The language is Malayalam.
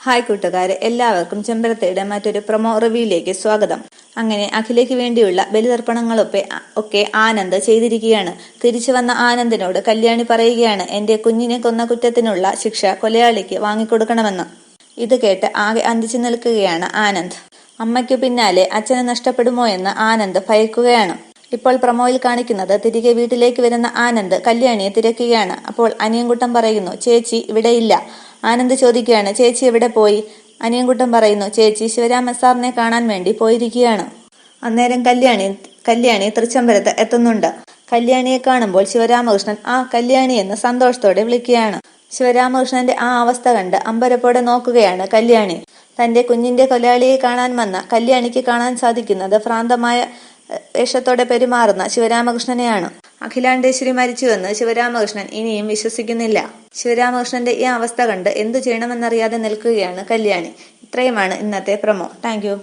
ഹായ് കൂട്ടുകാരെ, എല്ലാവർക്കും ചെമ്പരത്തിയുടെ മറ്റൊരു പ്രൊമോ റിവ്യൂയിലേക്ക് സ്വാഗതം. അങ്ങനെ അഖിലയ്ക്ക് വേണ്ടിയുള്ള ബലിതർപ്പണങ്ങളൊക്കെ ആനന്ദ് ചെയ്തിരിക്കുകയാണ്. തിരിച്ചു വന്ന ആനന്ദിനോട് കല്യാണി പറയുകയാണ്, എന്റെ കുഞ്ഞിനെ കൊന്ന കുറ്റത്തിനുള്ള ശിക്ഷ കൊലയാളിക്ക് വാങ്ങിക്കൊടുക്കണമെന്ന്. ഇത് കേട്ട് ആകെ അന്തിച്ചു നിൽക്കുകയാണ് ആനന്ദ്. അമ്മയ്ക്കു പിന്നാലെ അച്ഛനെ നഷ്ടപ്പെടുമോ എന്ന് ആനന്ദ് ഭയക്കുകയാണ്. ഇപ്പോൾ പ്രൊമോയിൽ കാണിക്കുന്നത് തിരികെ വീട്ടിലേക്ക് വരുന്ന ആനന്ദ് കല്യാണിയെ തിരക്കുകയാണ്. അപ്പോൾ അനിയൻകുട്ടൻ പറയുന്നു, ചേച്ചി ഇവിടെയില്ല. ആനന്ദ് ചോദിക്കുകയാണ്, ചേച്ചി എവിടെ പോയി? അനിയൻകുട്ടൻ പറയുന്നു, ചേച്ചി ശിവരാമൻ സാറിനെ കാണാൻ വേണ്ടി പോയിരിക്കുകയാണ്. അന്നേരം കല്യാണി തൃച്ചംബരത്ത് എത്തുന്നുണ്ട്. കല്യാണിയെ കാണുമ്പോൾ ശിവരാമകൃഷ്ണൻ ആ കല്യാണി എന്ന് സന്തോഷത്തോടെ വിളിക്കുകയാണ്. ശിവരാമകൃഷ്ണന്റെ ആ അവസ്ഥ കണ്ട് അമ്പരപ്പോടെ നോക്കുകയാണ് കല്യാണി. തന്റെ കുഞ്ഞിന്റെ കൊലയാളിയെ കാണാൻ വന്ന കല്യാണിക്ക് കാണാൻ സാധിക്കുന്നത് ഭ്രാന്തമായ വേഷത്തോടെ പെരുമാറുന്ന ശിവരാമകൃഷ്ണനെയാണ്. അഖിലാണ്ടേശ്വരി മരിച്ചുവെന്ന് ശിവരാമകൃഷ്ണൻ ഇനിയും വിശ്വസിക്കുന്നില്ല. ശിവരാമകൃഷ്ണന്റെ ഈ അവസ്ഥ കണ്ട് എന്തു ചെയ്യണമെന്നറിയാതെ നിൽക്കുകയാണ് കല്യാണി. ഇത്രയുമാണ് ഇന്നത്തെ പ്രൊമോ. Thank you.